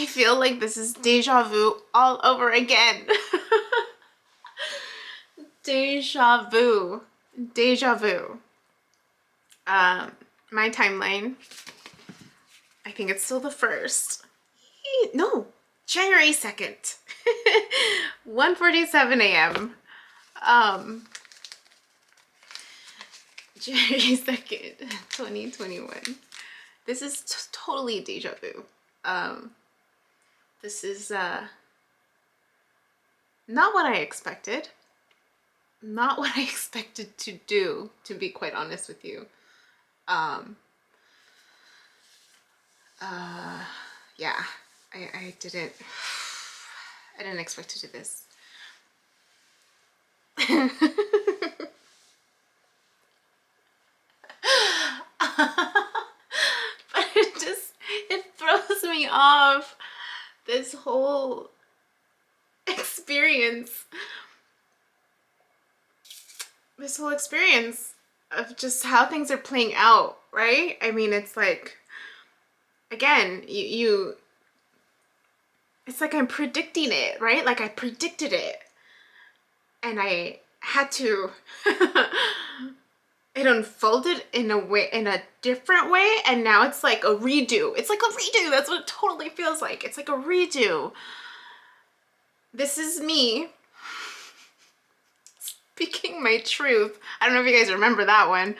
feel like this is deja vu all over again. Deja vu. Deja vu. My timeline. I think it's still the 1st. No, January 2nd. 1:47 a.m. January 2nd, 2021. This is totally deja vu. This is not what I expected. Not what I expected to do, to be quite honest with you. Yeah, I didn't expect to do this. But it throws me off, this whole experience. This whole experience of just how things are playing out, right? I mean, it's like, again, it's like I'm predicting it, right? Like I predicted it. And I had to, it unfolded in a different way, and now it's like a redo. It's like a redo. That's what it totally feels like. It's like a redo. This is me speaking my truth. I don't know if you guys remember that one.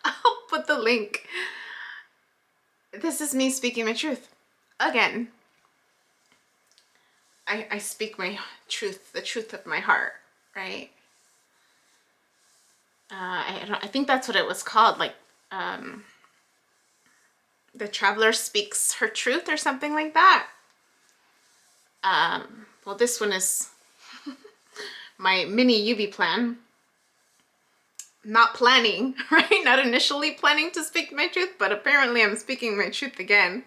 I'll put the link. This is me speaking my truth. Again. I speak my truth, the truth of my heart, right? I think that's what it was called, like, the traveler speaks her truth or something like that. Well, this one is my mini Yubi plan. Not planning, right? Not initially planning to speak my truth, but apparently I'm speaking my truth again.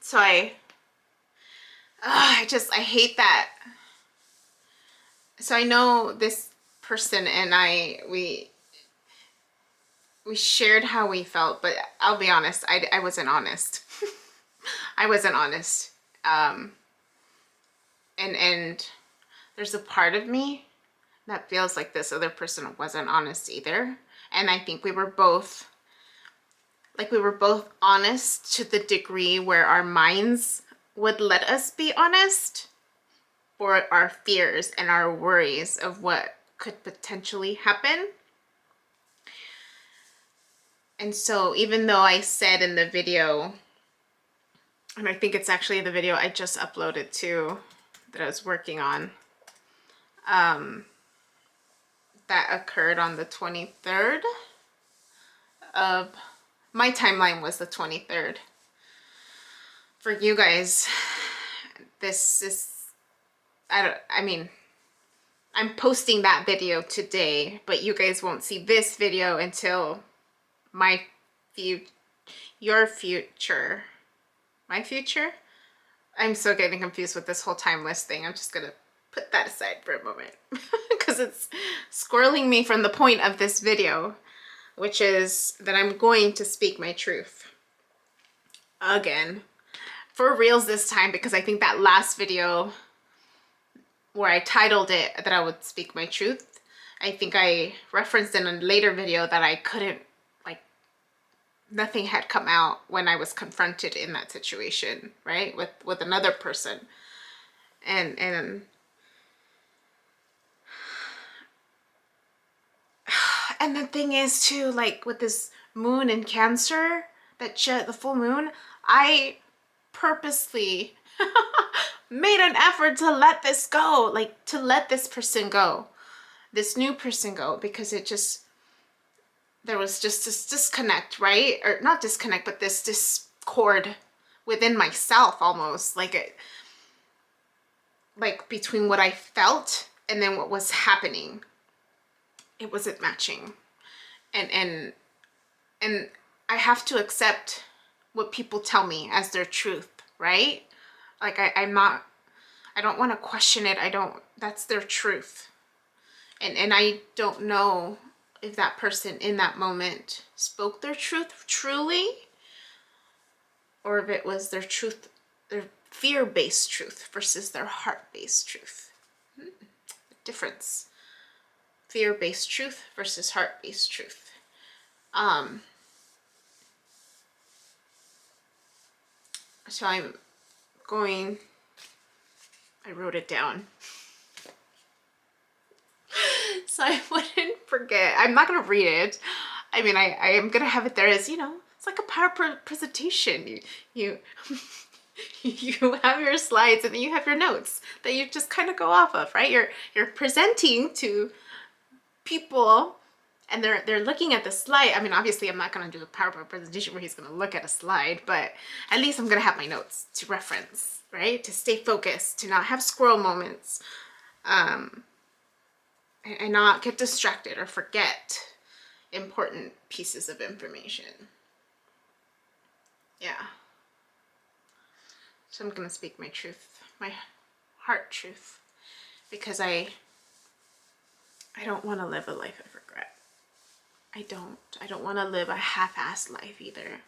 So I hate that. So I know this person and we shared how we felt, but I'll be honest, I wasn't honest. I wasn't honest. And there's a part of me that feels like this other person wasn't honest either. And I think we were both honest to the degree where our minds would let us be honest, for our fears and our worries of what could potentially happen. And so even though I said in the video, and I think it's actually the video I just uploaded too, that I was working on, that occurred on the 23rd of, my timeline was the 23rd. For you guys, this is, I mean, I'm posting that video today, but you guys won't see this video until your future. My future? I'm so getting confused with this whole timeless thing. I'm just gonna put that aside for a moment because it's squirreling me from the point of this video, which is that I'm going to speak my truth again, for reals this time, because I think that last video where I titled it that I would speak my truth, I think I referenced in a later video that I couldn't, like, nothing had come out when I was confronted in that situation, right, with another person. And the thing is too, like, with this moon in Cancer, the full moon, I purposely made an effort to let this go, like to let this person go, this new person go, because there was just this disconnect, right? Or not disconnect, but this discord within myself, almost like between what I felt and then what was happening. It wasn't matching. And I have to accept what people tell me as their truth, right? Like I don't want to question it. That's their truth. And I don't know if that person in that moment spoke their truth truly, or if it was their truth, their fear-based truth versus their heart-based truth. The difference. Fear-based truth versus heart-based truth. So I wrote it down so I wouldn't forget. I'm not going to read it. I mean, I am going to have it there as, you know, it's like a PowerPoint presentation. You you have your slides and then you have your notes that you just kind of go off of, right? You're presenting to people and they're looking at the slide. I mean, obviously I'm not going to do a PowerPoint presentation where he's going to look at a slide, but at least I'm going to have my notes to reference, right? To stay focused, to not have squirrel moments, and not get distracted or forget important pieces of information. Yeah. So I'm going to speak my truth, my heart truth, because I don't want to live a life of regret. I don't want to live a half-assed life either.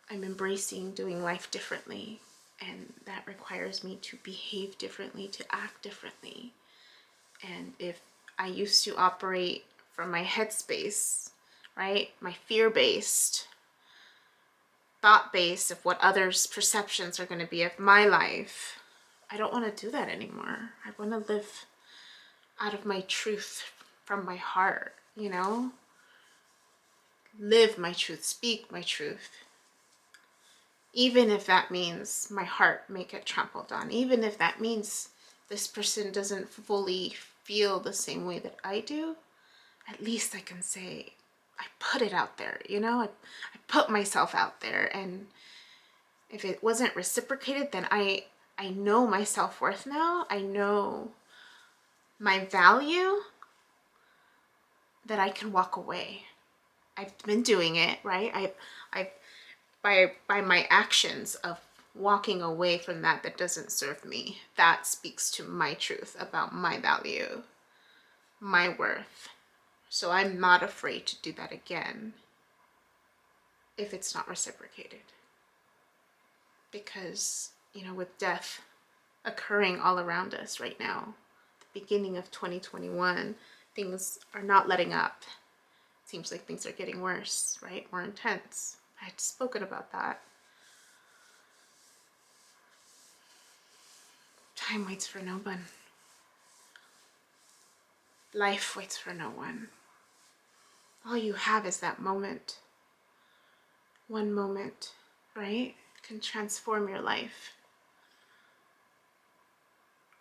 I'm embracing doing life differently, and that requires me to behave differently, to act differently. And if I used to operate from my headspace, right, my fear-based, thought-based of what others' perceptions are going to be of my life, I don't want to do that anymore. I want to live out of my truth, from my heart, you know? Live my truth, speak my truth. Even if that means my heart may get trampled on, even if that means this person doesn't fully feel the same way that I do, at least I can say, I put it out there, you know? I put myself out there, and if it wasn't reciprocated, then I know my self-worth now. I know my value, that I can walk away. I've been doing it, right? By my actions of walking away from that doesn't serve me, that speaks to my truth about my value, my worth. So I'm not afraid to do that again if it's not reciprocated. Because, you know, with death occurring all around us right now, the beginning of 2021, things are not letting up. Seems like things are getting worse, right? More intense. I had spoken about that. Time waits for no one. Life waits for no one. All you have is that moment. One moment, right? Can transform your life.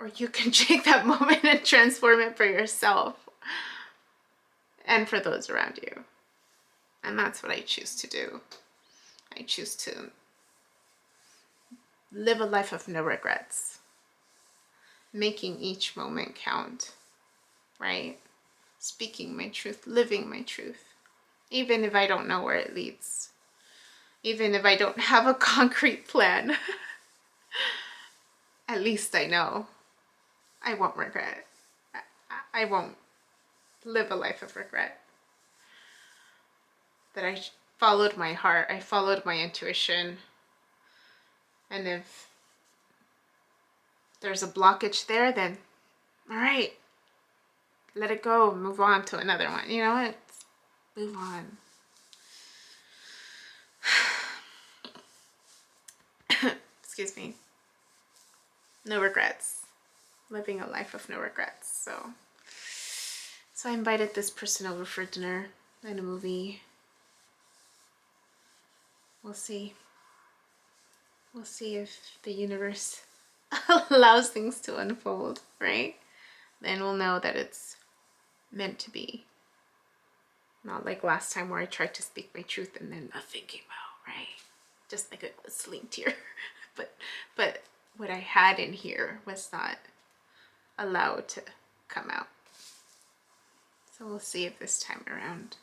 Or you can take that moment and transform it for yourself and for those around you. And that's what I choose to do. I choose to live a life of no regrets, making each moment count, right? Speaking my truth, living my truth, even if I don't know where it leads, even if I don't have a concrete plan. At least I know I won't regret. I won't live a life of regret. That I followed my heart, I followed my intuition, and if there's a blockage there, then all right, let it go, move on to another one. You know what? Move on. Excuse me. No regrets. Living a life of no regrets. So I invited this person over for dinner and a movie. We'll see. We'll see if the universe allows things to unfold, right? Then we'll know that it's meant to be. Not like last time where I tried to speak my truth and then nothing came out, right? Just like it was linked here. but what I had in here was not allowed to come out. So we'll see if this time around,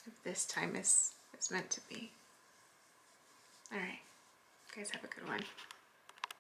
if this time is meant to be. All right, you guys have a good one.